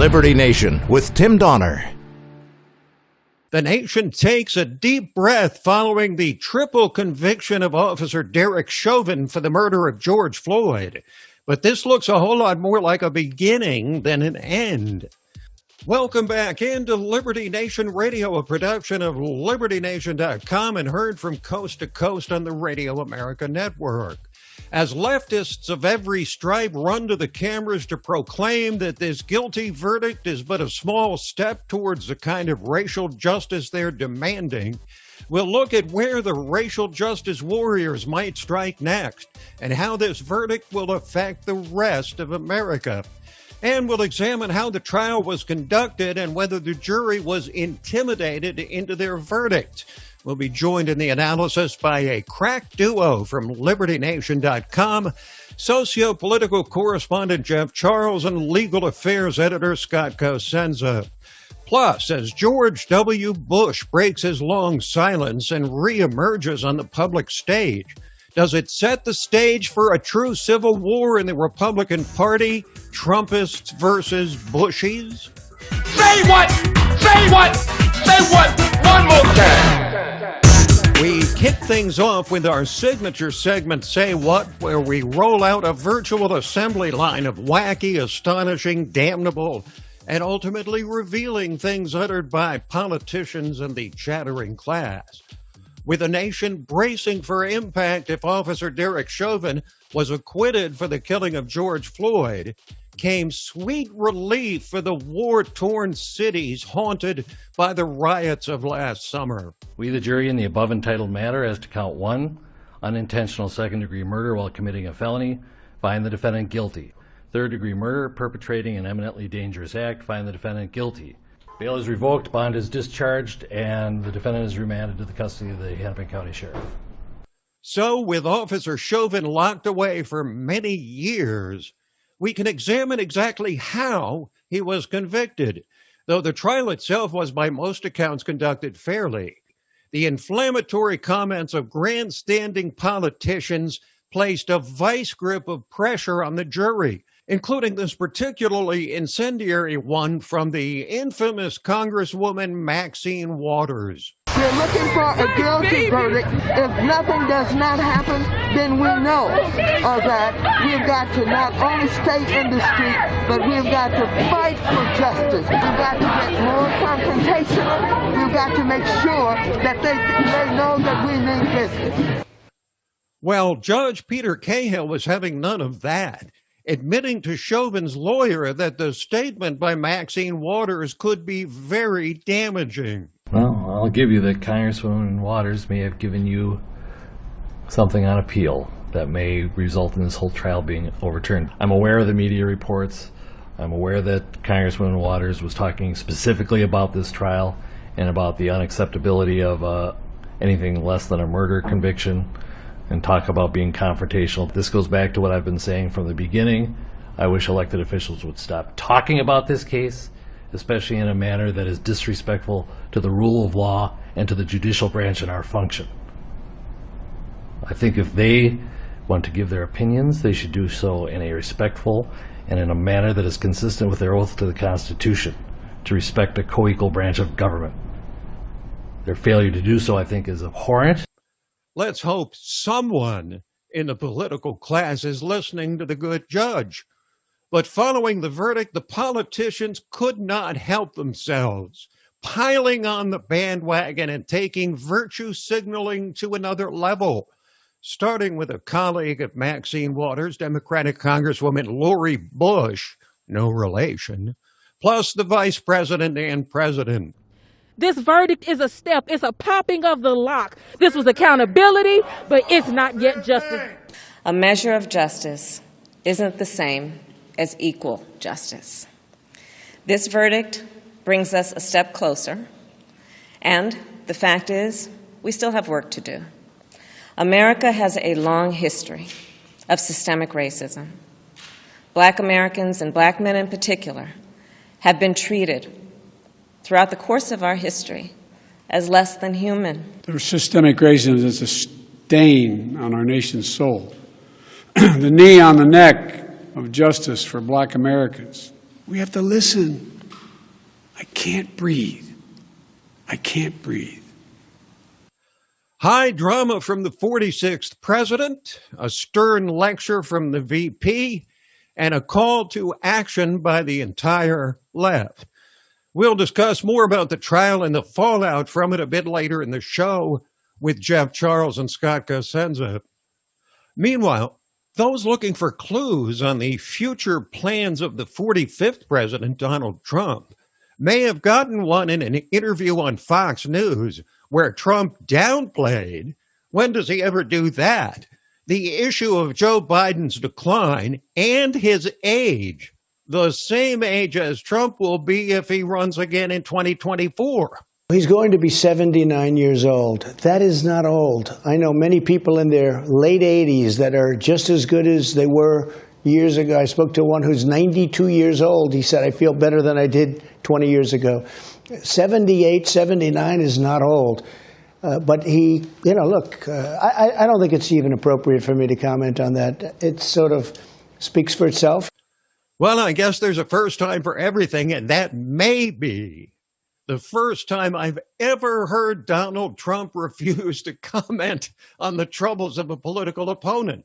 Liberty Nation with Tim Donner. The nation takes a deep breath following the triple conviction of Officer Derek Chauvin for the murder of George Floyd. But this looks a whole lot more like a beginning than an end. Welcome back into Liberty Nation Radio, a production of LibertyNation.com and heard from coast to coast on the Radio America Network. As leftists of every stripe run to the cameras to proclaim that this guilty verdict is but a small step towards the kind of racial justice they're demanding, we'll look at where the racial justice warriors might strike next and how this verdict will affect the rest of America. And we'll examine how the trial was conducted and whether the jury was intimidated into their verdict. We'll be joined in the analysis by a crack duo from LibertyNation.com, socio-political correspondent Jeff Charles and legal affairs editor Scott Cosenza. Plus, as George W. Bush breaks his long silence and reemerges on the public stage, does it set the stage for a true civil war in the Republican Party? Trumpists versus Bushies? Say what? Say what? Say what? One more time. We kick things off with our signature segment, Say What?, where we roll out a virtual assembly line of wacky, astonishing, damnable, and ultimately revealing things uttered by politicians and the chattering class. With a nation bracing for impact if Officer Derek Chauvin was acquitted for the killing of George Floyd, came sweet relief for the war-torn cities haunted by the riots of last summer. We, the jury, in the above entitled matter as to count 1, unintentional second-degree murder while committing a felony, find the defendant guilty. Third-degree murder, perpetrating an eminently dangerous act, find the defendant guilty. Bail is revoked, bond is discharged, and the defendant is remanded to the custody of the Hennepin County Sheriff. So, with Officer Chauvin locked away for many years, we can examine exactly how he was convicted, though the trial itself was by most accounts conducted fairly. The inflammatory comments of grandstanding politicians placed a vice grip of pressure on the jury, including this particularly incendiary one from the infamous Congresswoman Maxine Waters. We're looking for a guilty verdict. If nothing does not happen, then we know that we've got to not only stay in the street, but we've got to fight for justice. We've got to get more confrontation. We've got to make sure that they know that we mean business. Well, Judge Peter Cahill was having none of that, admitting to Chauvin's lawyer that the statement by Maxine Waters could be very damaging. Well, I'll give you that Congresswoman Waters may have given you something on appeal that may result in this whole trial being overturned. I'm aware of the media reports. I'm aware that Congresswoman Waters was talking specifically about this trial and about the unacceptability of anything less than a murder conviction, and talk about being confrontational. This goes back to what I've been saying from the beginning. I wish elected officials would stop talking about this case, especially in a manner that is disrespectful to the rule of law and to the judicial branch and our function. I think if they want to give their opinions, they should do so in a respectful and in a manner that is consistent with their oath to the Constitution, to respect a co-equal branch of government. Their failure to do so, I think, is abhorrent. Let's hope someone in the political class is listening to the good judge. But following the verdict, the politicians could not help themselves, piling on the bandwagon and taking virtue signaling to another level, starting with a colleague of Maxine Waters, Democratic Congresswoman Lori Bush, no relation, plus the vice president and president. This verdict is a step. It's a popping of the lock. This was accountability, but it's not yet justice. A measure of justice isn't the same as equal justice. This verdict brings us a step closer, and the fact is, we still have work to do. America has a long history of systemic racism. Black Americans, and black men in particular, have been treated throughout the course of our history as less than human. The systemic racism is a stain on our nation's soul. The knee on the neck of justice for black Americans We have to listen. I can't breathe. I can't breathe. High drama from the 46th president, a stern lecture from the VP, and a call to action by the entire left. We'll discuss more about the trial and the fallout from it a bit later in the show with Jeff Charles and Scott Cosenza. Meanwhile, those looking for clues on the future plans of the 45th president, Donald Trump, may have gotten one in an interview on Fox News where Trump downplayed, when does he ever do that, the issue of Joe Biden's decline and his age, the same age as Trump will be if he runs again in 2024. He's going to be 79 years old. That is not old. I know many people in their late 80s that are just as good as they were years ago. I spoke to one who's 92 years old. He said, I feel better than I did 20 years ago. 78, 79 is not old. But he, look, I don't think it's even appropriate for me to comment on that. It sort of speaks for itself. Well, I guess there's a first time for everything, and that may be the first time I've ever heard Donald Trump refuse to comment on the troubles of a political opponent,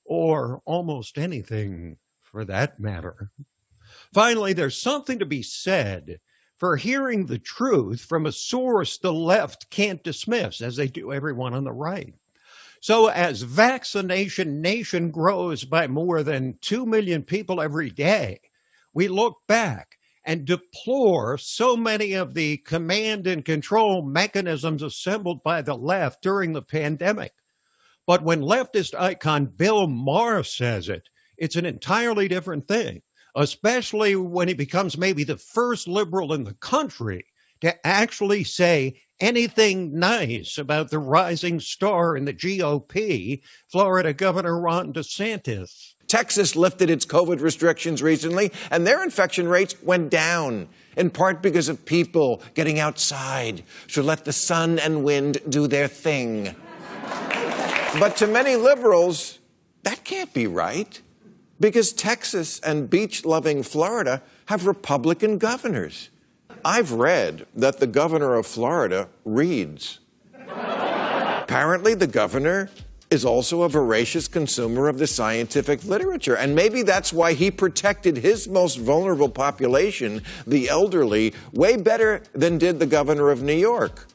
or almost anything for that matter. Finally, there's something to be said for hearing the truth from a source the left can't dismiss, as they do everyone on the right. So as Vaccination Nation grows by more than 2 million people every day, we look back and deplore so many of the command and control mechanisms assembled by the left during the pandemic. But when leftist icon Bill Maher says it, it's an entirely different thing, especially when he becomes maybe the first liberal in the country to actually say anything nice about the rising star in the GOP, Florida Governor Ron DeSantis. Texas lifted its COVID restrictions recently, and their infection rates went down, in part because of people getting outside to let the sun and wind do their thing. But to many liberals, that can't be right, because Texas and beach-loving Florida have Republican governors. I've read that the governor of Florida reads. Apparently, the governor is also a voracious consumer of the scientific literature. And maybe that's why he protected his most vulnerable population, the elderly, way better than did the governor of New York.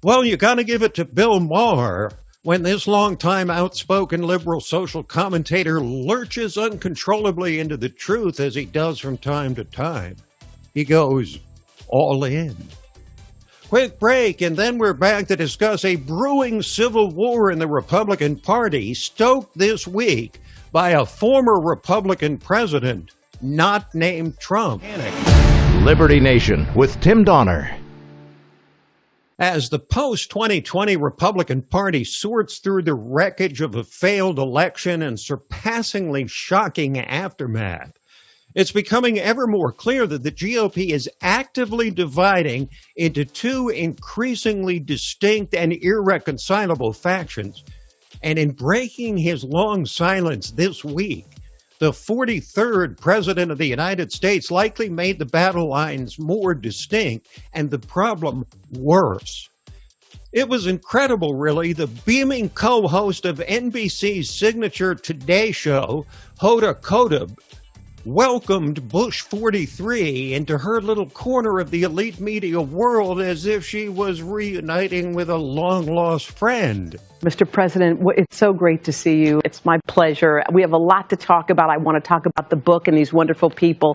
Well, you got to give it to Bill Maher when this longtime outspoken liberal social commentator lurches uncontrollably into the truth as he does from time to time. He goes all in. Quick break, and then we're back to discuss a brewing civil war in the Republican Party, stoked this week by a former Republican president not named Trump. Liberty Nation with Tim Donner. As the post-2020 Republican Party sorts through the wreckage of a failed election and surpassingly shocking aftermath, it's becoming ever more clear that the GOP is actively dividing into two increasingly distinct and irreconcilable factions. And in breaking his long silence this week, the 43rd president of the United States likely made the battle lines more distinct and the problem worse. It was incredible, really. The beaming co-host of NBC's signature Today Show, Hoda Kotb, welcomed Bush 43 into her little corner of the elite media world as if she was reuniting with a long-lost friend. Mr. President, it's so great to see you. It's my pleasure. We have a lot to talk about. I want to talk about the book and these wonderful people.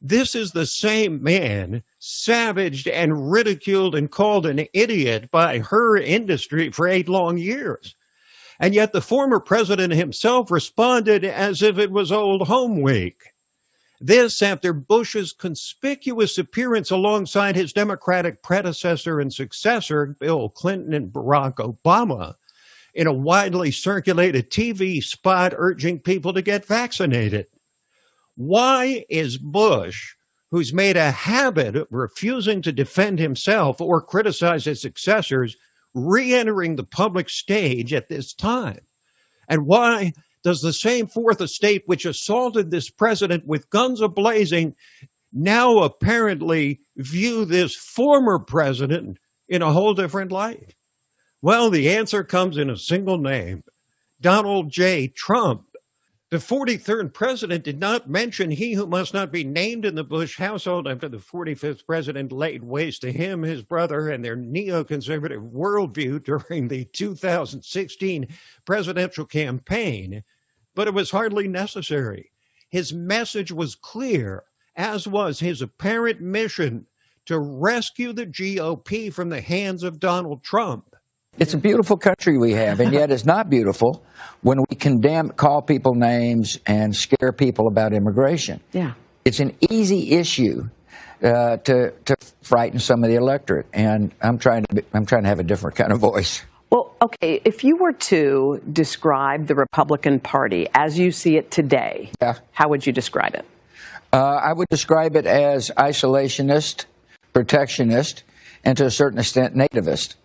This is the same man savaged and ridiculed and called an idiot by her industry for 8 long years. And yet the former president himself responded as if it was old home week. This after Bush's conspicuous appearance alongside his Democratic predecessor and successor, Bill Clinton and Barack Obama, in a widely circulated TV spot urging people to get vaccinated. Why is Bush, who's made a habit of refusing to defend himself or criticize his successors, re-entering the public stage at this time? And why does the same fourth estate which assaulted this president with guns a-blazing now apparently view this former president in a whole different light? Well, the answer comes in a single name: Donald J. Trump. The 43rd president did not mention he who must not be named in the Bush household after the 45th president laid waste to him, his brother, and their neoconservative worldview during the 2016 presidential campaign. But it was hardly necessary. His message was clear, as was his apparent mission to rescue the GOP from the hands of Donald Trump. It's a beautiful country we have, and yet it's not beautiful when we condemn, call people names, and scare people about immigration. Yeah. It's an easy issue to frighten some of the electorate, and I'm trying to have a different kind of voice. Well, okay, if you were to describe the Republican Party as you see it today, how would you describe it? I would describe it as isolationist, protectionist, and to a certain extent nativist.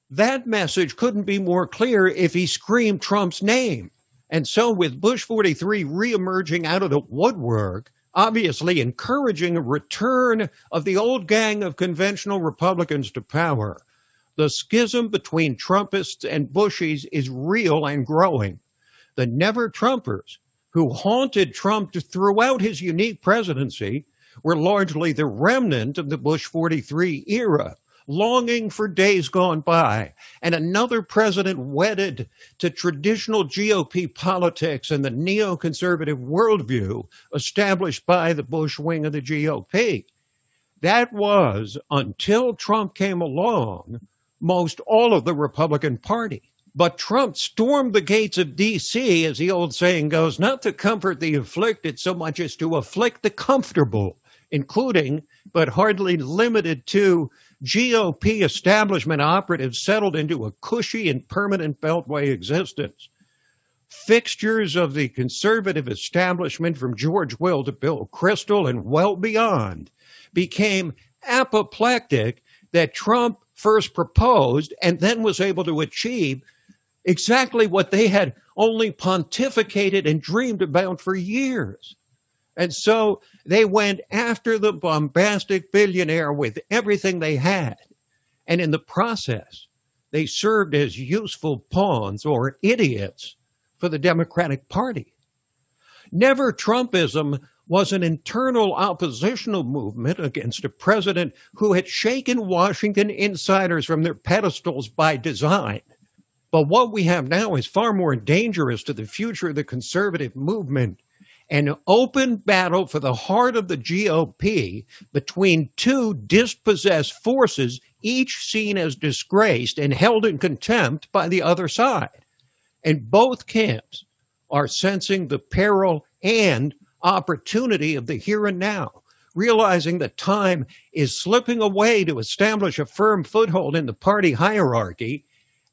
That message couldn't be more clear if he screamed Trump's name. And so with Bush 43 reemerging out of the woodwork, obviously encouraging a return of the old gang of conventional Republicans to power, the schism between Trumpists and Bushies is real and growing. The never-Trumpers, who haunted Trump throughout his unique presidency, were largely the remnant of the Bush 43 era, longing for days gone by, and another president wedded to traditional GOP politics and the neoconservative worldview established by the Bush wing of the GOP. That was, until Trump came along, most all of the Republican Party. But Trump stormed the gates of D.C., as the old saying goes, not to comfort the afflicted so much as to afflict the comfortable, including, but hardly limited to, GOP establishment operatives settled into a cushy and permanent beltway existence. Fixtures of the conservative establishment from George Will to Bill Kristol and well beyond became apoplectic that Trump first proposed and then was able to achieve exactly what they had only pontificated and dreamed about for years. And so they went after the bombastic billionaire with everything they had. And in the process, they served as useful pawns or idiots for the Democratic Party. Never-Trumpism was an internal oppositional movement against a president who had shaken Washington insiders from their pedestals by design. But what we have now is far more dangerous to the future of the conservative movement: an open battle for the heart of the GOP between two dispossessed forces, each seen as disgraced and held in contempt by the other side. And both camps are sensing the peril and opportunity of the here and now, realizing that time is slipping away to establish a firm foothold in the party hierarchy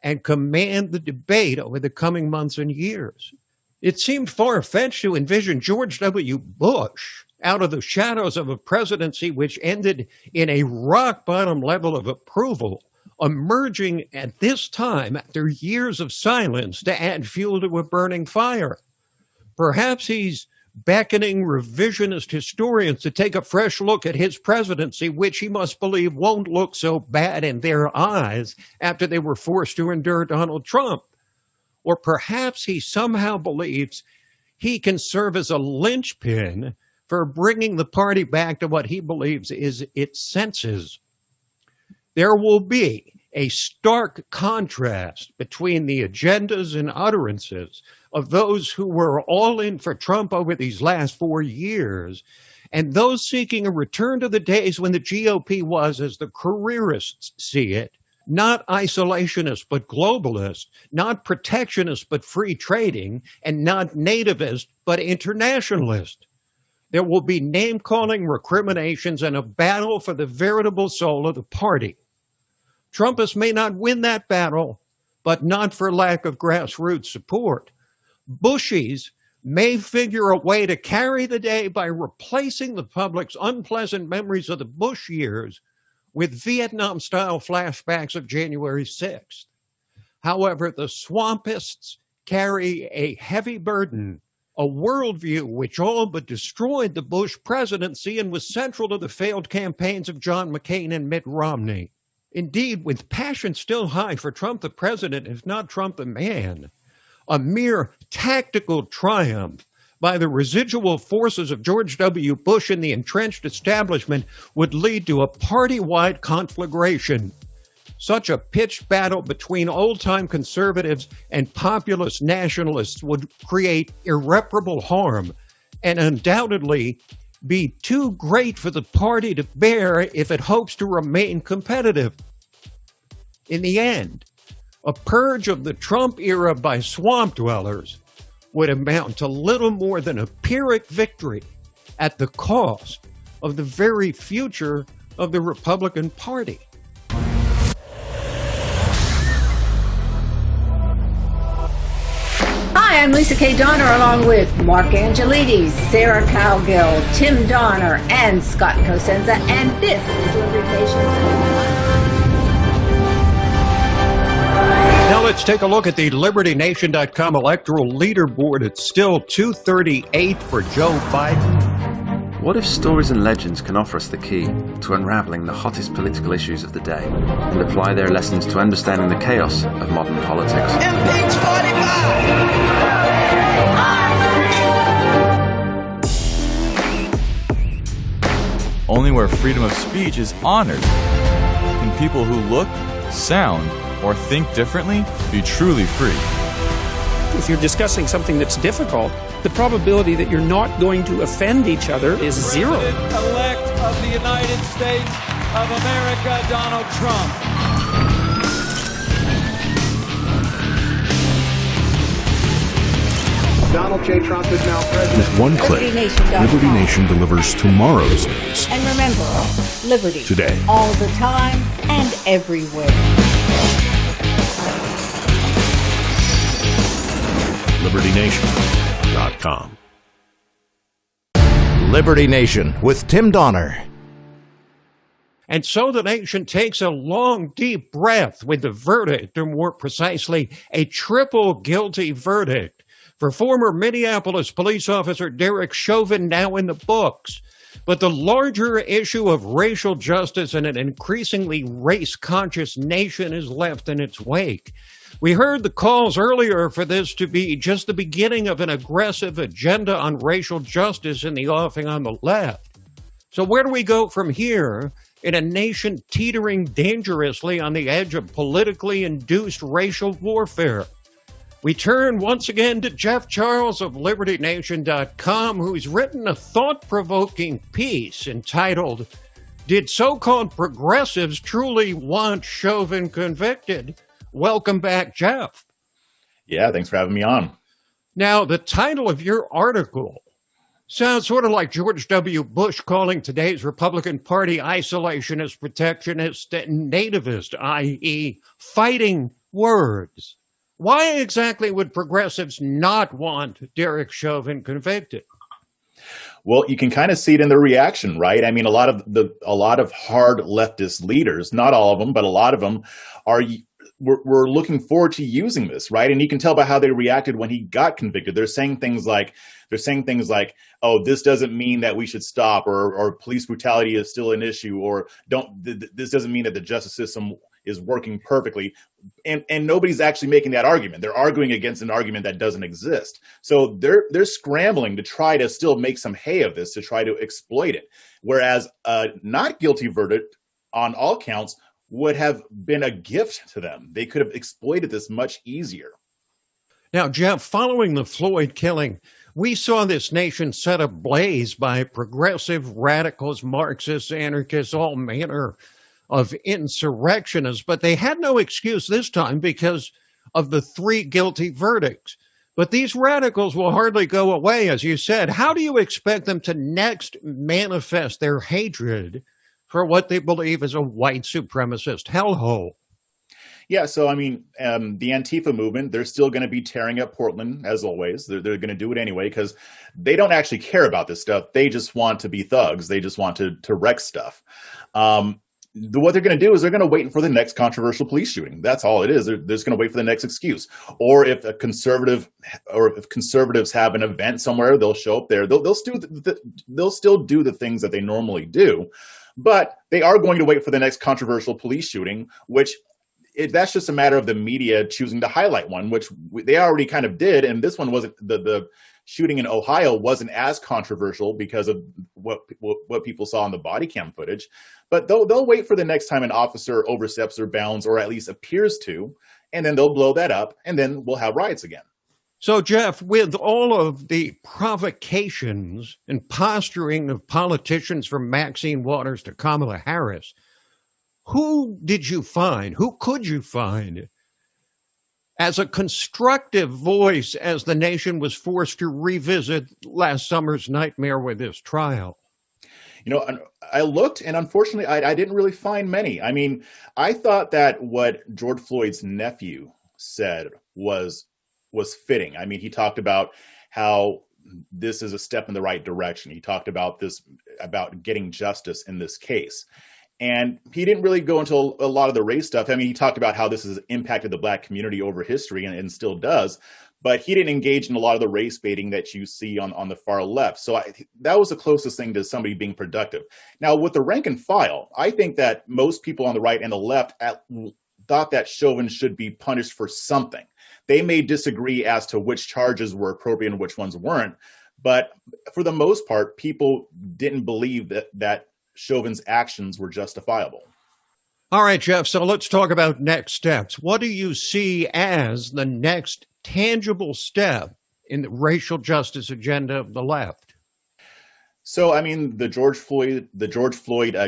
and command the debate over the coming months and years. It seemed far-fetched to envision George W. Bush out of the shadows of a presidency which ended in a rock-bottom level of approval, emerging at this time after years of silence to add fuel to a burning fire. Perhaps he's beckoning revisionist historians to take a fresh look at his presidency, which he must believe won't look so bad in their eyes after they were forced to endure Donald Trump. Or perhaps he somehow believes he can serve as a linchpin for bringing the party back to what he believes is its senses. There will be a stark contrast between the agendas and utterances of those who were all in for Trump over these last 4 years and those seeking a return to the days when the GOP was, as the careerists see it, not isolationist but globalist, not protectionist but free trading, and not nativist but internationalist. There will be name-calling, recriminations, and a battle for the veritable soul of the party. Trumpists may not win that battle, but not for lack of grassroots support. Bushies may figure a way to carry the day by replacing the public's unpleasant memories of the Bush years with Vietnam-style flashbacks of January 6th. However, the swampists carry a heavy burden, a worldview which all but destroyed the Bush presidency and was central to the failed campaigns of John McCain and Mitt Romney. Indeed, with passion still high for Trump the president, if not Trump the man, a mere tactical triumph by the residual forces of George W. Bush and the entrenched establishment would lead to a party-wide conflagration. Such a pitched battle between old-time conservatives and populist nationalists would create irreparable harm and undoubtedly be too great for the party to bear if it hopes to remain competitive. In the end, a purge of the Trump era by swamp dwellers would amount to little more than a Pyrrhic victory at the cost of the very future of the Republican Party. Hi, I'm Lisa K. Donner, along with Mark Angelides, Sarah Cowgill, Tim Donner, and Scott Cosenza, and this is Liberty Nation. Now let's take a look at the LibertyNation.com electoral leaderboard. It's still 238 for Joe Biden. What if stories and legends can offer us the key to unraveling the hottest political issues of the day and apply their lessons to understanding the chaos of modern politics? Impeach 45! Only where freedom of speech is honored can people who look, sound, or think differently be truly free. If you're discussing something that's difficult, the probability that you're not going to offend each other is zero. President-elect of the United States of America, Donald Trump. Donald J. Trump is now president. With one click, Liberty Nation delivers tomorrow's news. And remember, liberty. Today. All the time and everywhere. LibertyNation.com. Liberty Nation with Tim Donner. And so the nation takes a long, deep breath with the verdict, or more precisely, a triple guilty verdict for former Minneapolis police officer Derek Chauvin, now in the books. But the larger issue of racial justice in an increasingly race-conscious nation is left in its wake. We heard the calls earlier for this to be just the beginning of an aggressive agenda on racial justice in the offing on the left. So where do we go from here in a nation teetering dangerously on the edge of politically induced racial warfare? We turn once again to Jeff Charles of LibertyNation.com, who's written a thought-provoking piece entitled, "Did So-Called Progressives Truly Want Chauvin Convicted?" Welcome back, Jeff. Yeah, thanks for having me on. Now, the title of your article sounds sort of like George W. Bush calling today's Republican Party isolationist, protectionist, and nativist, i.e., fighting words. Why exactly would progressives not want Derek Chauvin convicted? Well, you can kind of see it in the reaction, right? I mean, a lot of hard leftist leaders, not all of them, but a lot of them we're looking forward to using this, right? And you can tell by how they reacted when he got convicted. They're saying things like, "Oh, this doesn't mean that we should stop," or "police brutality is still an issue," or "This doesn't mean that the justice system is working perfectly." And nobody's actually making that argument. They're arguing against an argument that doesn't exist. So they're scrambling to try to still make some hay of this, to try to exploit it. Whereas a not guilty verdict on all counts would have been a gift to them. They could have exploited this much easier. Now, Jeff, following the Floyd killing, we saw this nation set ablaze by progressive radicals, Marxists, anarchists, all manner of insurrectionists, but they had no excuse this time because of the 3 guilty verdicts. But these radicals will hardly go away, as you said. How do you expect them to next manifest their hatred for what they believe is a white supremacist hellhole? Yeah, so I mean, the Antifa movement, they're still going to be tearing up Portland, as always. They're going to do it anyway because they don't actually care about this stuff. They just want to be thugs. They just want to wreck stuff. what they're going to do is they're going to wait for the next controversial police shooting. That's all it is. They're just going to wait for the next excuse. Or if conservatives have an event somewhere, they'll show up there. They'll still do the things that they normally do, but they are going to wait for the next controversial police shooting, which that's just a matter of the media choosing to highlight one, which they already kind of did. And this one wasn't the shooting in Ohio wasn't as controversial because of what people saw in the body cam footage. But they'll wait for the next time an officer oversteps their bounds, or at least appears to, and then they'll blow that up, and then we'll have riots again. So, Jeff, with all of the provocations and posturing of politicians from Maxine Waters to Kamala Harris, who could you find as a constructive voice as the nation was forced to revisit last summer's nightmare with this trial? You know, I looked, and unfortunately, I didn't really find many. I mean, I thought that what George Floyd's nephew said was fitting. I mean, he talked about how this is a step in the right direction. He talked about getting justice in this case. And he didn't really go into a lot of the race stuff. I mean, he talked about how this has impacted the Black community over history and still does, but he didn't engage in a lot of the race baiting that you see on the far left. So that was the closest thing to somebody being productive. Now, with the rank and file, I think that most people on the right and the left thought that Chauvin should be punished for something. They may disagree as to which charges were appropriate and which ones weren't, but for the most part, people didn't believe that Chauvin's actions were justifiable. All right, Jeff, so let's talk about next steps. What do you see as the next tangible step in the racial justice agenda of the left? So, I mean, the George Floyd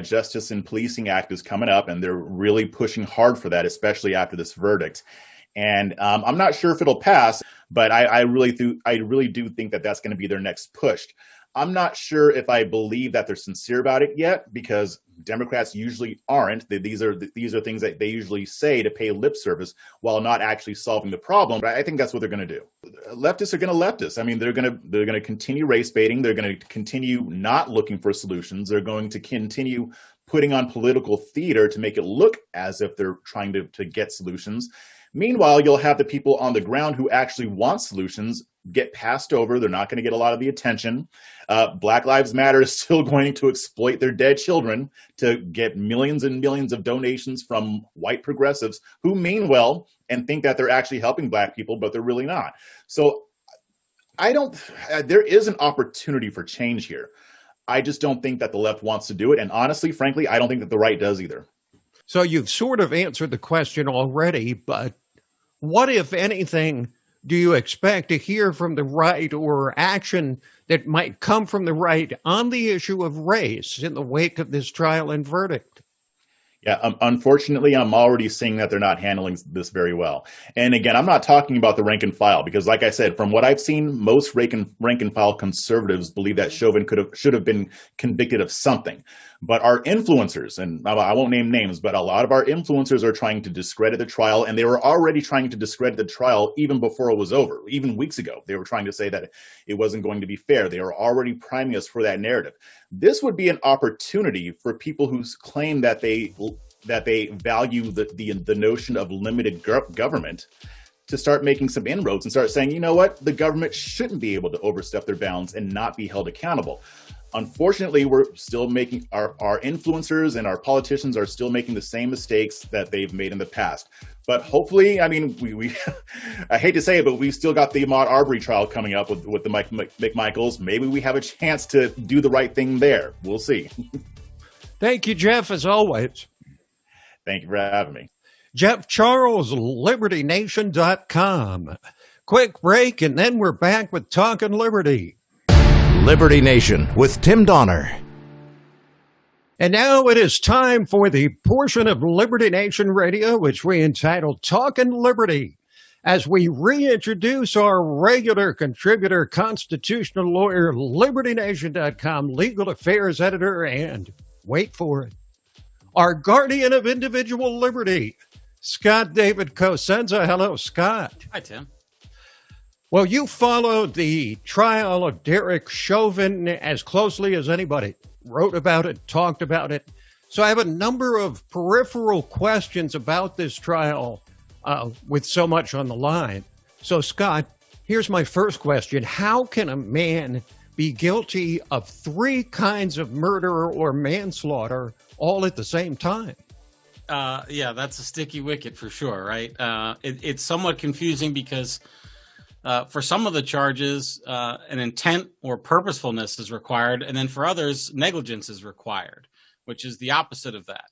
Justice in Policing Act is coming up, and they're really pushing hard for that, especially after this verdict. And I'm not sure if it'll pass, but I really do think that that's going to be their next push. I'm not sure if I believe that they're sincere about it yet, because Democrats usually aren't. These are things that they usually say to pay lip service while not actually solving the problem. But I think that's what they're going to do. Leftists are going to leftist. I mean, they're going to continue race baiting. They're going to continue not looking for solutions. They're going to continue putting on political theater to make it look as if they're trying to get solutions. Meanwhile, you'll have the people on the ground who actually want solutions get passed over. They're not going to get a lot of the attention. Black Lives Matter is still going to exploit their dead children to get millions and millions of donations from white progressives who mean well and think that they're actually helping Black people, but they're really not. So there is an opportunity for change here. I just don't think that the left wants to do it. And honestly, frankly, I don't think that the right does either. So you've sort of answered the question already, but what, if anything, do you expect to hear from the right, or action that might come from the right on the issue of race in the wake of this trial and verdict? Yeah, unfortunately, I'm already seeing that they're not handling this very well. And again, I'm not talking about the rank and file, because like I said, from what I've seen, most rank and file conservatives believe that Chauvin should have been convicted of something. But our influencers, and I won't name names, but a lot of our influencers are trying to discredit the trial, and they were already trying to discredit the trial even before it was over. Even weeks ago, they were trying to say that it wasn't going to be fair. They were already priming us for that narrative. This would be an opportunity for people who claim that they value the notion of limited government to start making some inroads and start saying, you know what, the government shouldn't be able to overstep their bounds and not be held accountable. Unfortunately, we're still making our influencers and our politicians are still making the same mistakes that they've made in the past. But hopefully, I mean, we I hate to say it, but we've still got the Ahmaud Arbery trial coming up with the McMichaels. Maybe we have a chance to do the right thing there. We'll see. Thank you, Jeff, as always. Thank you for having me. Jeff Charles, LibertyNation.com. Quick break, and then we're back with Talkin Liberty. Liberty Nation with Tim Donner. And now it is time for the portion of Liberty Nation Radio which we entitled Talkin Liberty, as we reintroduce our regular contributor, constitutional lawyer, LibertyNation.com legal affairs editor, and wait for it, our guardian of individual liberty, Scott David Cosenza. Hello, Scott. Hi, Tim. Well, you followed the trial of Derek Chauvin as closely as anybody. Wrote about it, talked about it. So I have a number of peripheral questions about this trial with so much on the line. So, Scott, here's my first question. How can a man be guilty of 3 kinds of murder or manslaughter all at the same time? Yeah, that's a sticky wicket for sure, right? It's somewhat confusing because for some of the charges, an intent or purposefulness is required, and then for others, negligence is required, which is the opposite of that.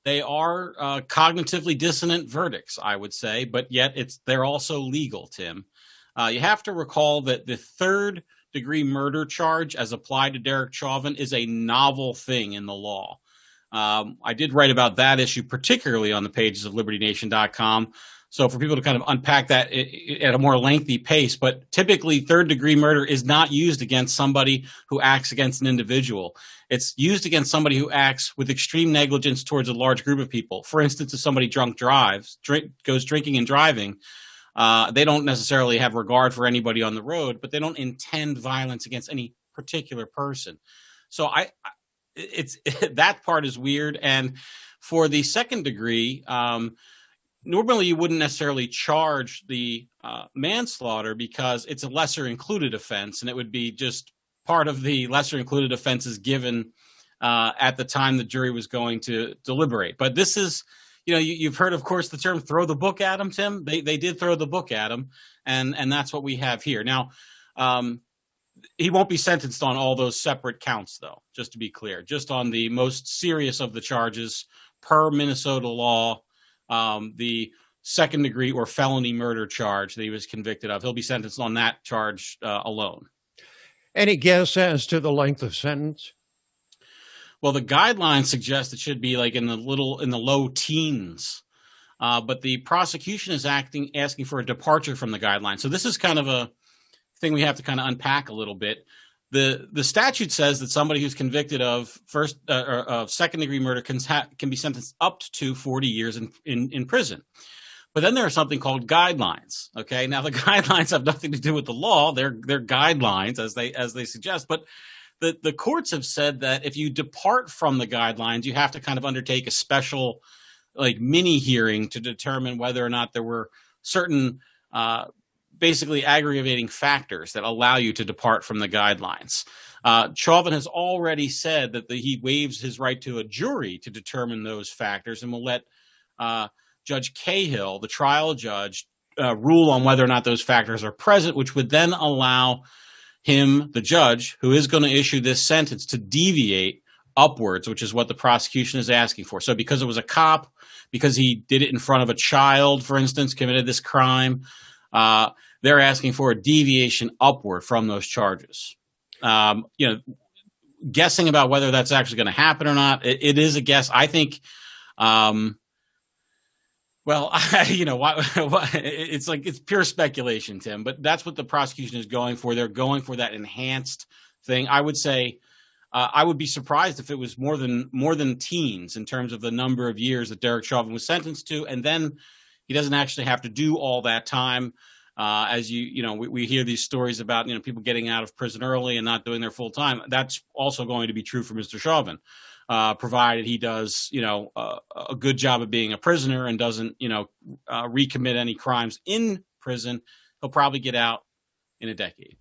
They are cognitively dissonant verdicts, I would say, but yet they're also legal, Tim. You have to recall that the third-degree murder charge, as applied to Derek Chauvin, is a novel thing in the law. I did write about that issue, particularly on the pages of LibertyNation.com. So for people to kind of unpack that at a more lengthy pace, but typically third-degree murder is not used against somebody who acts against an individual. It's used against somebody who acts with extreme negligence towards a large group of people. For instance, if somebody goes drinking and driving, they don't necessarily have regard for anybody on the road, but they don't intend violence against any particular person. So that part is weird. And for the second degree, normally you wouldn't necessarily charge the manslaughter because it's a lesser included offense, and it would be just part of the lesser included offenses given at the time the jury was going to deliberate. But this is, you've heard, of course, the term "throw the book at him," Tim. They did throw the book at him, and that's what we have here. Now, he won't be sentenced on all those separate counts, though, just to be clear, just on the most serious of the charges per Minnesota law. The second degree or felony murder charge that he was convicted of. He'll be sentenced on that charge alone. Any guess as to the length of sentence? Well, the guidelines suggest it should be like in the low teens. But the prosecution is asking for a departure from the guidelines. So this is kind of a thing we have to kind of unpack a little bit. The statute says that somebody who's convicted of second degree murder can be sentenced up to 40 years in prison. But then there's something called guidelines. Okay, now the guidelines have nothing to do with the law; they're guidelines as they suggest. But the courts have said that if you depart from the guidelines, you have to kind of undertake a special mini hearing to determine whether or not there were certain basically aggravating factors that allow you to depart from the guidelines. Chauvin has already said that he waives his right to a jury to determine those factors and will let Judge Cahill, the trial judge, rule on whether or not those factors are present, which would then allow him, the judge, who is going to issue this sentence, to deviate upwards, which is what the prosecution is asking for. So because it was a cop, because he did it in front of a child, for instance, committed this crime, they're asking for a deviation upward from those charges. Guessing about whether that's actually going to happen or not, it is a guess. I think, it's pure speculation, Tim, but that's what the prosecution is going for. They're going for that enhanced thing. I would say, I would be surprised if it was more than teens in terms of the number of years that Derek Chauvin was sentenced to, and then he doesn't actually have to do all that time. As we hear these stories about people getting out of prison early and not doing their full time. That's also going to be true for Mr. Chauvin, provided he does a good job of being a prisoner and doesn't recommit any crimes in prison. He'll probably get out in a decade.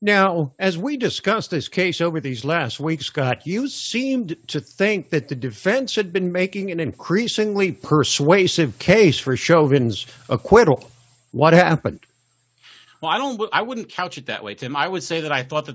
Now, as we discussed this case over these last weeks, Scott, you seemed to think that the defense had been making an increasingly persuasive case for Chauvin's acquittal. What happened? Well, I wouldn't couch it that way, Tim. I would say that I thought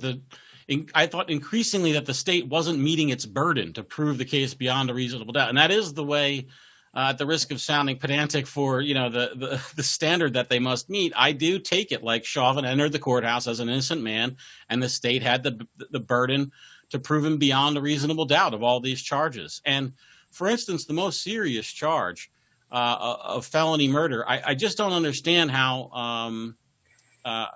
increasingly that the state wasn't meeting its burden to prove the case beyond a reasonable doubt, and that is the way. At the risk of sounding pedantic for the standard that they must meet, I do take it like Chauvin entered the courthouse as an innocent man, and the state had the burden to prove him beyond a reasonable doubt of all these charges. And for instance, the most serious charge of felony murder, I just don't understand how. I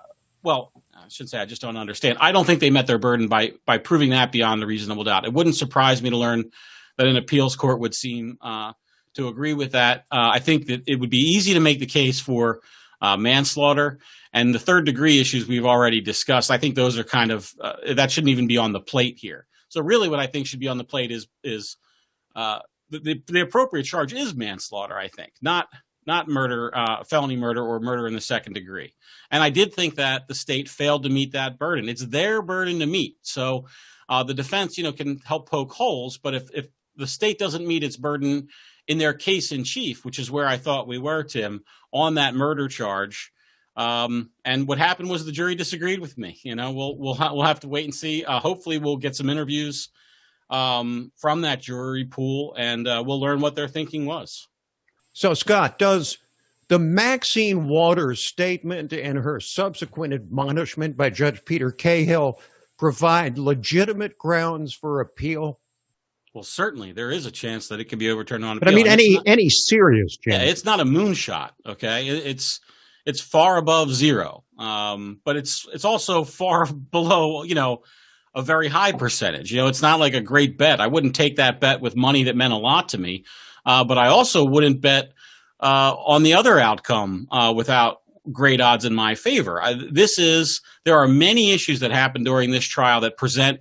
shouldn't say I just don't understand. I don't think they met their burden by proving that beyond a reasonable doubt. It wouldn't surprise me to learn that an appeals court would seem to agree with that. I think that it would be easy to make the case for manslaughter, and the third degree issues we've already discussed. I think those are kind of that shouldn't even be on the plate here. So really what I think should be on the plate is the appropriate charge is manslaughter, I think, not murder, felony murder, or murder in the second degree. And I did think that the state failed to meet that burden. It's their burden to meet. So the defense, can help poke holes, but if the state doesn't meet its burden in their case in chief, which is where I thought we were, Tim, on that murder charge, and what happened was the jury disagreed with me. We'll have to wait and see. Hopefully, we'll get some interviews from that jury pool, and we'll learn what their thinking was. So, Scott, does the Maxine Waters statement and her subsequent admonishment by Judge Peter Cahill provide legitimate grounds for appeal? Well, certainly there is a chance that it can be overturned on appeal. But I mean, any serious chance? Yeah, it's not a moonshot. Okay, it's far above zero, but it's also far below a very high percentage. It's not like a great bet. I wouldn't take that bet with money that meant a lot to me, but I also wouldn't bet on the other outcome without great odds in my favor. There are many issues that happen during this trial that present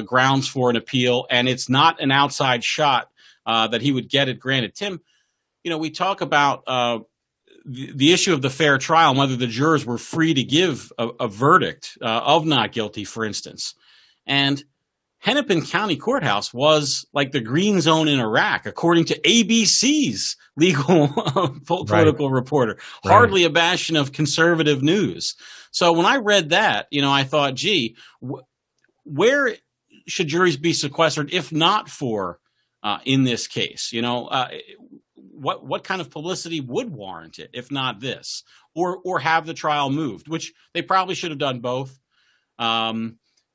grounds for an appeal, and it's not an outside shot that he would get it granted. Tim, we talk about the issue of the fair trial and whether the jurors were free to give a verdict of not guilty, for instance. And Hennepin County Courthouse was like the green zone in Iraq, according to ABC's legal political reporter. Right. Hardly a bastion of conservative news. So when I read that, I thought, gee, where should juries be sequestered if not for in this case? What kind of publicity would warrant it if not this, or have the trial moved, which they probably should have done both.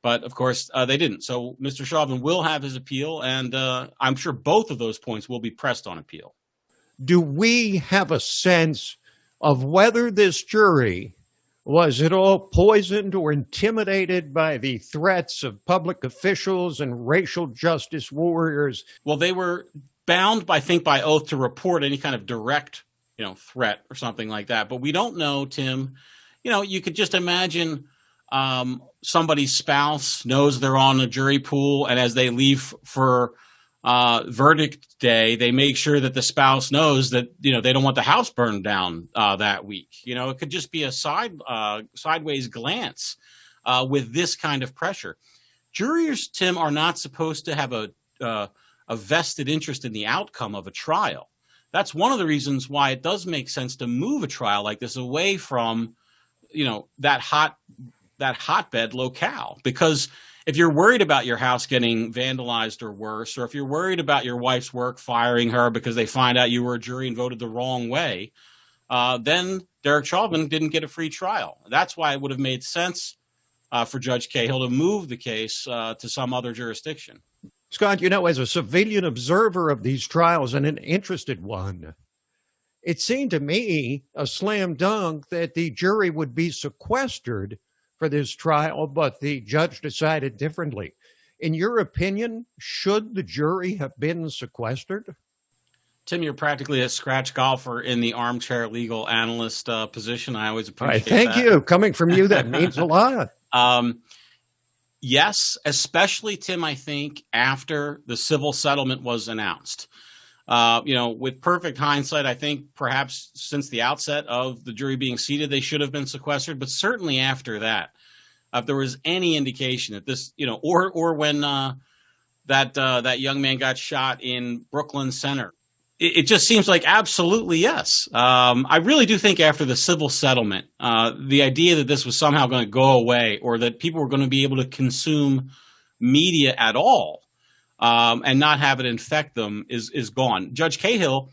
But of course they didn't. So Mr. Chauvin will have his appeal, and I'm sure both of those points will be pressed on appeal. Do we have a sense of whether this jury was at all poisoned or intimidated by the threats of public officials and racial justice warriors? Well, they were bound, I think, by oath to report any kind of direct, threat or something like that. But we don't know, Tim. You could just imagine somebody's spouse knows they're on a jury pool, and as they leave for verdict day, they make sure that the spouse knows that they don't want the house burned down that week. It could just be a sideways glance with this kind of pressure. Jurors, Tim, are not supposed to have a vested interest in the outcome of a trial. That's one of the reasons why it does make sense to move a trial like this away from that hotbed locale, because if you're worried about your house getting vandalized or worse, or if you're worried about your wife's work firing her because they find out you were a jury and voted the wrong way, then Derek Chauvin didn't get a free trial. That's why it would have made sense for Judge Cahill to move the case to some other jurisdiction. Scott, as a civilian observer of these trials and an interested one, it seemed to me a slam dunk that the jury would be sequestered for this trial, but the judge decided differently. In your opinion, should the jury have been sequestered? Tim, you're practically a scratch golfer in the armchair legal analyst position. I always appreciate that. Thank you. Coming from you, that means a lot. Yes, especially, Tim, I think, after the civil settlement was announced. With perfect hindsight, I think perhaps since the outset of the jury being seated, they should have been sequestered. But certainly after that, if there was any indication that this, or when that young man got shot in Brooklyn Center, it just seems like absolutely yes. I really do think after the civil settlement, the idea that this was somehow going to go away, or that people were going to be able to consume media at all, and not have it infect them is gone. Judge Cahill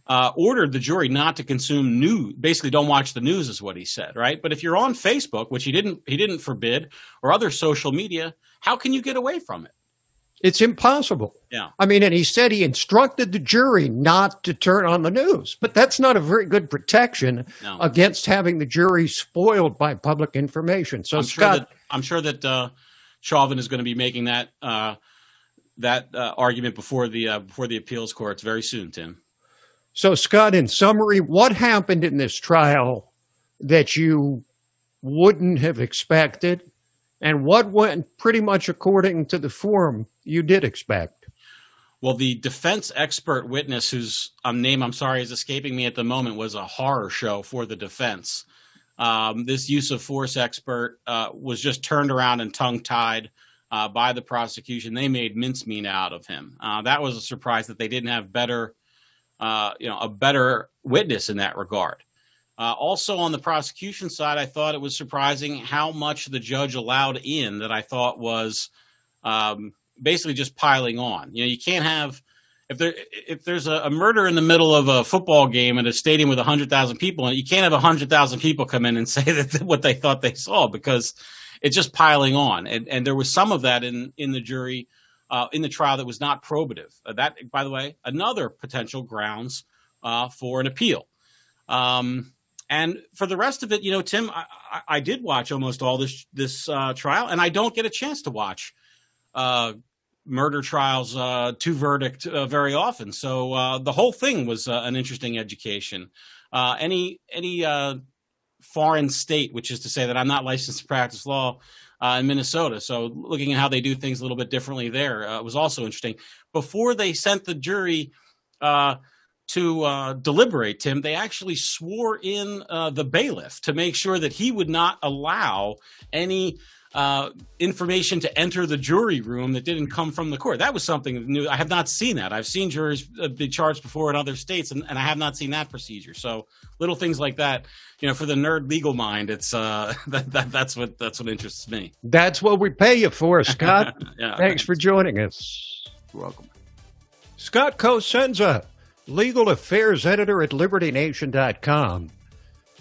ordered the jury not to consume news. Basically, don't watch the news is what he said, right? But if you're on Facebook, which he didn't forbid, or other social media, how can you get away from it? It's impossible. Yeah. And he said he instructed the jury not to turn on the news, but that's not a very good protection against having the jury spoiled by public information. So I'm sure that Chauvin is going to be making that argument before the appeals courts very soon, Tim. So, Scott, in summary, what happened in this trial that you wouldn't have expected, And what went pretty much according to the form you did expect? Well, the defense expert witness, whose name, I'm sorry, is escaping me at the moment, was a horror show for the defense. This use of force expert was just turned around and tongue-tied by the prosecution. They made mincemeat out of him. That was a surprise that they didn't have a better witness in that regard. Also on the prosecution side, I thought it was surprising how much the judge allowed in that I thought was basically just piling on. You know, you can't have, if there's a murder in the middle of a football game at a stadium with 100,000 people, and you can't have 100,000 people come in and say that what they thought they saw, because it's just piling on. And there was some of that in the jury, in the trial, that was not probative. That, by the way, another potential grounds for an appeal. And for the rest of it, you know, Tim, I did watch almost all this trial, and I don't get a chance to watch murder trials to verdict very often. So the whole thing was an interesting education. Any foreign state, which is to say that I'm not licensed to practice law in Minnesota, so looking at how they do things a little bit differently there was also interesting. Before they sent the jury to deliberate, Tim, they actually swore in the bailiff to make sure that he would not allow any information to enter the jury room that didn't come from the court. That was something new. I have not seen that. I've seen juries be charged before in other states, and I have not seen that procedure. So little things like that, you know, for the nerd legal mind, it's that's what interests me. That's what we pay you for, Scott. Yeah. Thanks for joining us. You're welcome. Scott Cosenza, Legal Affairs Editor at LibertyNation.com.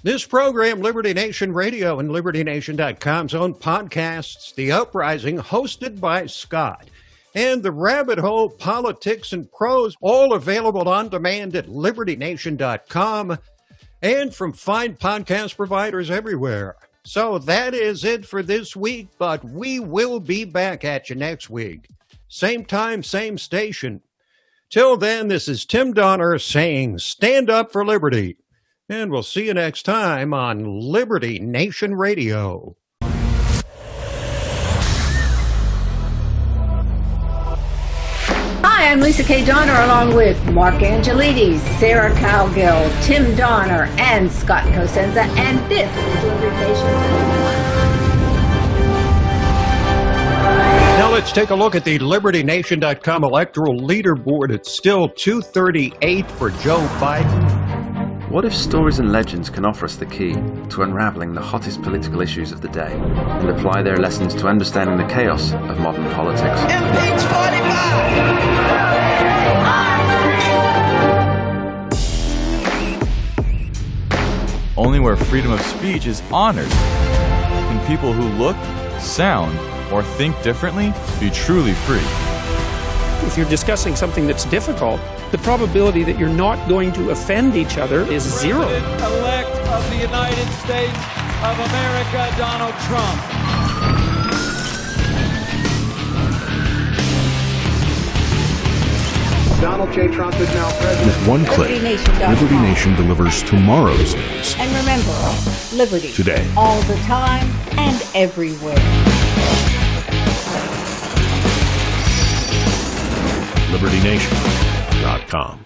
This program, Liberty Nation Radio and LibertyNation.com's own podcasts, The Uprising, hosted by Scott, and The Rabbit Hole, Politics and Prose, all available on demand at LibertyNation.com and from fine podcast providers everywhere. So that is it for this week, but we will be back at you next week. Same time, same station. Till then, this is Tim Donner saying, stand up for liberty. And we'll see you next time on Liberty Nation Radio. Hi, I'm Lisa K. Donner, along with Mark Angelides, Sarah Cowgill, Tim Donner, and Scott Cosenza, and this is Liberty Nation. Now let's take a look at the LibertyNation.com electoral leaderboard. It's still 238 for Joe Biden. What if stories and legends can offer us the key to unraveling the hottest political issues of the day and apply their lessons to understanding the chaos of modern politics? Impeach 45! Only where freedom of speech is honored can people who look, sound, or think differently be truly free. If you're discussing something that's difficult, the probability that you're not going to offend each other is zero. President-elect of the United States of America, Donald Trump. Donald J. Trump is now president. With one click, Liberty Nation delivers tomorrow's news. And remember, liberty. Today. All the time and everywhere. LibertyNation.com